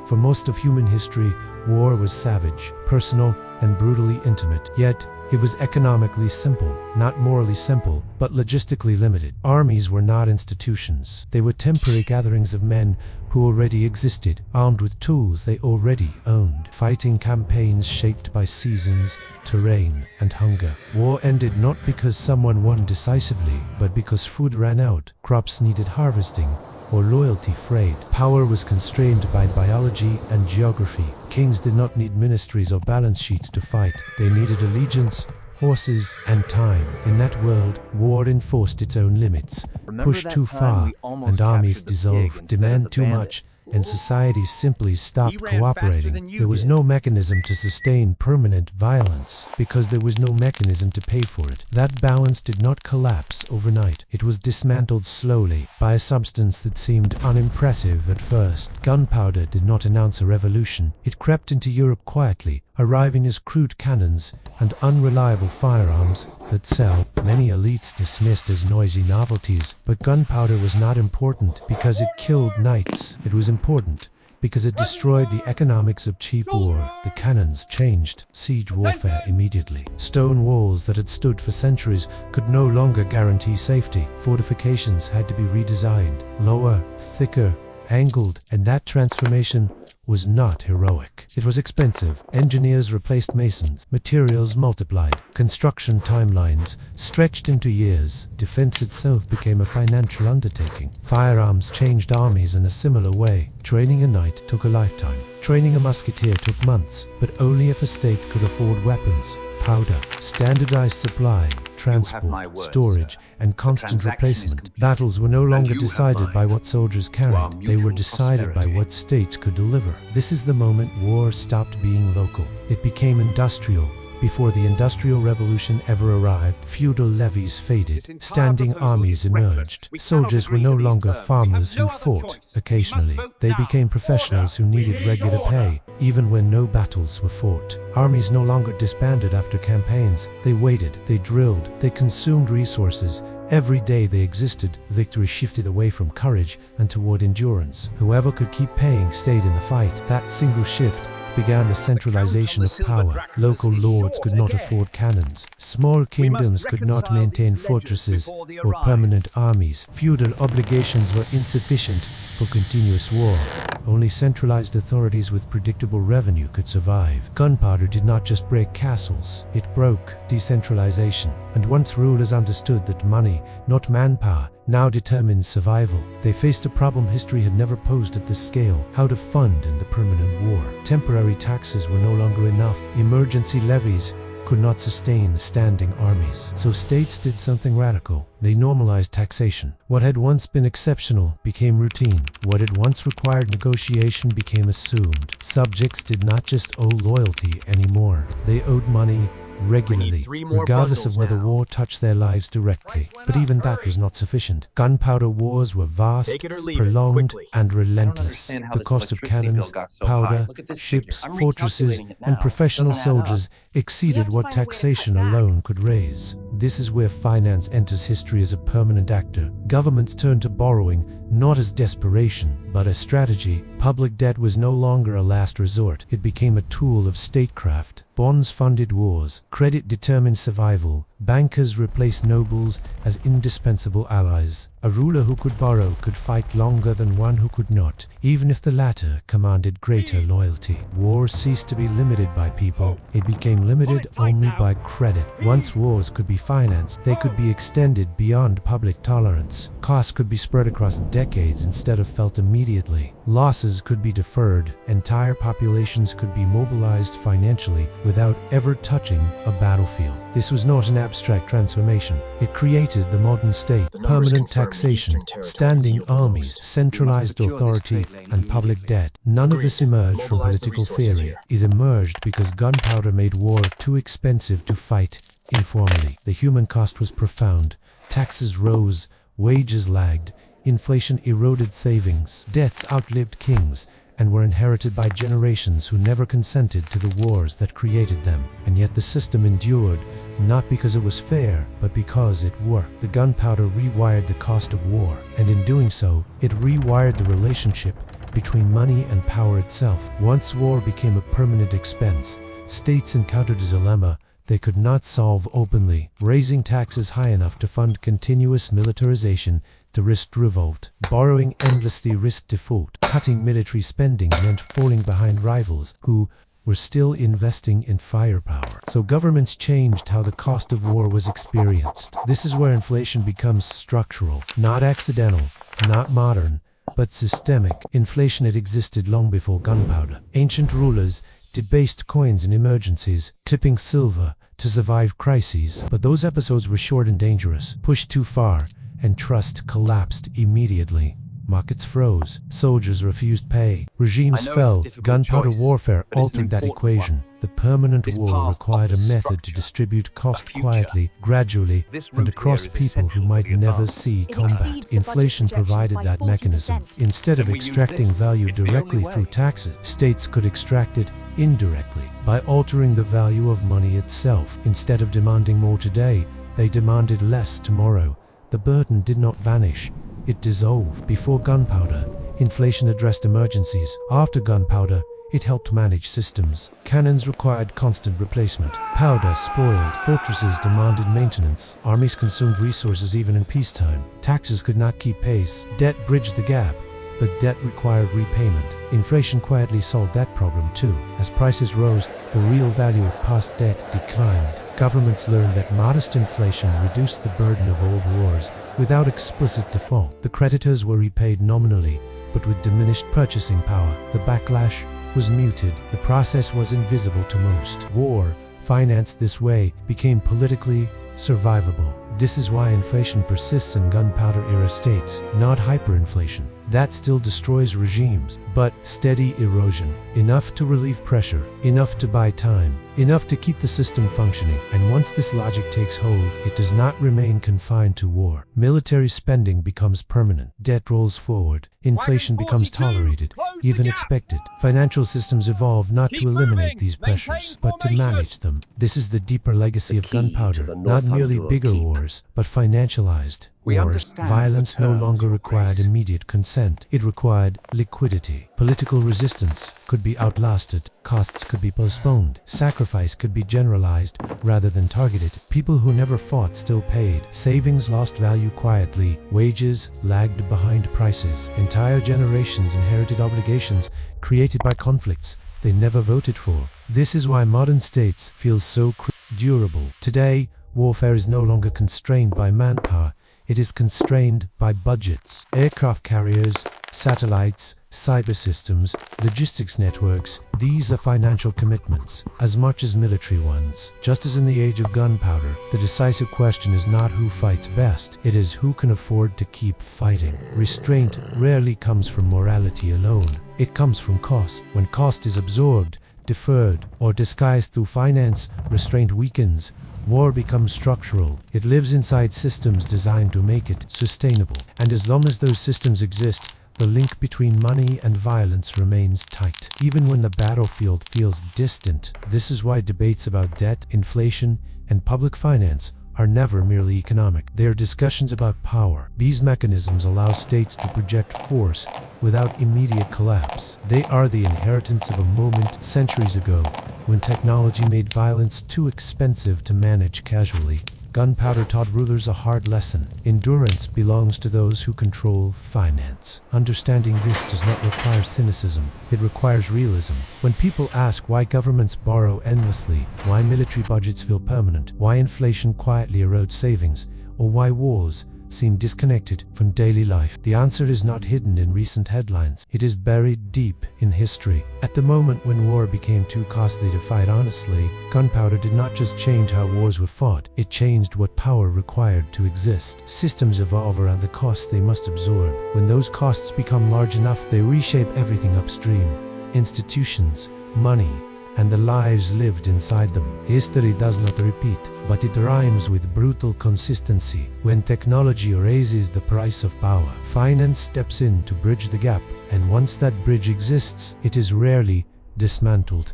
For most of human history, war was savage, personal, and brutally intimate. Yet, it was economically simple, not morally simple, but logistically limited. Armies were not institutions. They were temporary gatherings of men who already existed, armed with tools they already owned. Fighting campaigns shaped by seasons, terrain, and hunger. War ended not because someone won decisively, but because food ran out, crops needed harvesting, or loyalty frayed. Power was constrained by biology and geography. Kings did not need ministries or balance sheets to fight. They needed allegiance, horses, and time. In that world, war enforced its own limits. Pushed too far, and armies dissolved. Demand too much, and societies simply stopped cooperating. There was no mechanism to sustain permanent violence, because there was no mechanism to pay for it. That balance did not collapse overnight. It was dismantled slowly by a substance that seemed unimpressive at first. Gunpowder did not announce a revolution. It crept into Europe quietly, arriving as crude cannons and unreliable firearms that sell. Many elites dismissed as noisy novelties, but gunpowder was not important because it killed knights. It was important because it destroyed the economics of cheap war. The cannons changed siege warfare immediately. Stone walls that had stood for centuries could no longer guarantee safety. Fortifications had to be redesigned, lower, thicker, angled, and that transformation was not heroic. It was expensive. Engineers replaced masons. Materials multiplied. Construction timelines stretched into years. Defense itself became a financial undertaking. Firearms changed armies in a similar way. Training a knight took a lifetime. Training a musketeer took months, but only if a state could afford weapons, powder, standardized supply, transport, storage, and constant replacement. Battles were no longer decided by what soldiers carried. They were decided by what states could deliver. This is the moment war stopped being local. It became industrial. Before the Industrial Revolution ever arrived, feudal levies faded, standing armies emerged. Soldiers were no longer farmers who fought occasionally. They became professionals who needed regular pay, even when no battles were fought. Armies no longer disbanded after campaigns. They waited, they drilled, they consumed resources. Every day they existed, victory shifted away from courage and toward endurance. Whoever could keep paying stayed in the fight. That single shift began the centralization of power. Local lords could not afford cannons. Small kingdoms could not maintain fortresses or permanent armies. Feudal obligations were insufficient for continuous war. Only centralized authorities with predictable revenue could survive. Gunpowder did not just break castles, it broke decentralization. And once rulers understood that money, not manpower, now determines survival, they faced a problem history had never posed at this scale: how to fund in the permanent war. Temporary taxes were no longer enough. Emergency levies could not sustain standing armies. So states did something radical. They normalized taxation. What had once been exceptional became routine. What had once required negotiation became assumed. Subjects did not just owe loyalty anymore. They owed money regularly, regardless of whether war touched their lives directly. But even that was not sufficient. Gunpowder wars were vast, prolonged, and relentless. The cost of cannons, powder, ships, fortresses, and professional soldiers exceeded what taxation alone could raise. This is where finance enters history as a permanent actor. Governments turned to borrowing not as desperation, but as strategy. Public debt was no longer a last resort. It became a tool of statecraft. Bonds funded wars. Credit determined survival. Bankers replaced nobles as indispensable allies. A ruler who could borrow could fight longer than one who could not, even if the latter commanded greater loyalty. War ceased to be limited by people. It became limited only by credit. Once wars could be financed, they could be extended beyond public tolerance. Costs could be spread across decades instead of felt immediately. Losses could be deferred. Entire populations could be mobilized financially without ever touching a battlefield. This was not an abstract transformation. It created the modern state: permanent taxation, standing armies, centralized authority, and public debt. None of this emerged from political theory. It emerged because gunpowder made war too expensive to fight informally. The human cost was profound. Taxes rose, wages lagged, inflation eroded savings, debts outlived kings, and were inherited by generations who never consented to the wars that created them. And yet the system endured, not because it was fair, but because it worked. The gunpowder rewired the cost of war, and in doing so, it rewired the relationship between money and power itself. Once war became a permanent expense, states encountered a dilemma they could not solve openly. Raising taxes high enough to fund continuous militarization to risk revolt. Borrowing endlessly risked default. Cutting military spending meant falling behind rivals who were still investing in firepower. So governments changed how the cost of war was experienced. This is where inflation becomes structural, not accidental, not modern, but systemic. Inflation had existed long before gunpowder. Ancient rulers debased coins in emergencies, clipping silver to survive crises. But those episodes were short and dangerous. Pushed too far, and trust collapsed immediately. Markets froze. Soldiers refused pay. Regimes fell. Gunpowder warfare altered that equation. The permanent war required a method to distribute cost quietly, gradually, and across people who might never see combat. Inflation provided that mechanism. Instead of extracting value directly through taxes, states could extract it indirectly by altering the value of money itself. Instead of demanding more today, they demanded less tomorrow. The burden did not vanish. It dissolved. Before gunpowder, inflation addressed emergencies. After gunpowder, it helped manage systems. Cannons required constant replacement. Powder spoiled. Fortresses demanded maintenance. Armies consumed resources even in peacetime. Taxes could not keep pace. Debt bridged the gap, but debt required repayment. Inflation quietly solved that problem too. As prices rose, the real value of past debt declined. Governments learned that modest inflation reduced the burden of old wars without explicit default. The creditors were repaid nominally, but with diminished purchasing power. The backlash was muted. The process was invisible to most. War, financed this way, became politically survivable. This is why inflation persists in gunpowder-era states, not hyperinflation. That still destroys regimes, but steady erosion, enough to relieve pressure, enough to buy time, enough to keep the system functioning. And once this logic takes hold, it does not remain confined to war. Military spending becomes permanent. Debt rolls forward. Inflation becomes tolerated, even expected. Financial systems evolve not to eliminate these pressures, but to manage them. This is the deeper legacy of gunpowder, not merely bigger wars, but financialized wars. Violence no longer required immediate consent. It required liquidity. Political resistance could be outlasted. Costs could be postponed. Sacrifice could be generalized rather than targeted. People who never fought still paid. Savings lost value quietly. Wages lagged behind prices. Entire generations inherited obligations created by conflicts they never voted for. This is why modern states feel so durable. Today, warfare is no longer constrained by manpower. It is constrained by budgets. Aircraft carriers, satellites, cyber systems, logistics networks, these are financial commitments, as much as military ones. Just as in the age of gunpowder, the decisive question is not who fights best, it is who can afford to keep fighting. Restraint rarely comes from morality alone. It comes from cost. When cost is absorbed, deferred, or disguised through finance, restraint weakens. War becomes structural. It lives inside systems designed to make it sustainable. And as long as those systems exist, the link between money and violence remains tight, even when the battlefield feels distant. This is why debates about debt, inflation, and public finance are never merely economic. They are discussions about power. These mechanisms allow states to project force without immediate collapse. They are the inheritance of a moment centuries ago when technology made violence too expensive to manage casually. Gunpowder taught rulers a hard lesson. Endurance belongs to those who control finance. Understanding this does not require cynicism. It requires realism. When people ask why governments borrow endlessly, why military budgets feel permanent, why inflation quietly erodes savings, or why wars seem disconnected from daily life, the answer is not hidden in recent headlines. It is buried deep in history. At the moment when war became too costly to fight honestly, gunpowder did not just change how wars were fought, it changed what power required to exist. Systems evolve around the costs they must absorb. When those costs become large enough, they reshape everything upstream. Institutions, money, and the lives lived inside them. History does not repeat, but it rhymes with brutal consistency. When technology raises the price of power, finance steps in to bridge the gap, and once that bridge exists, it is rarely dismantled.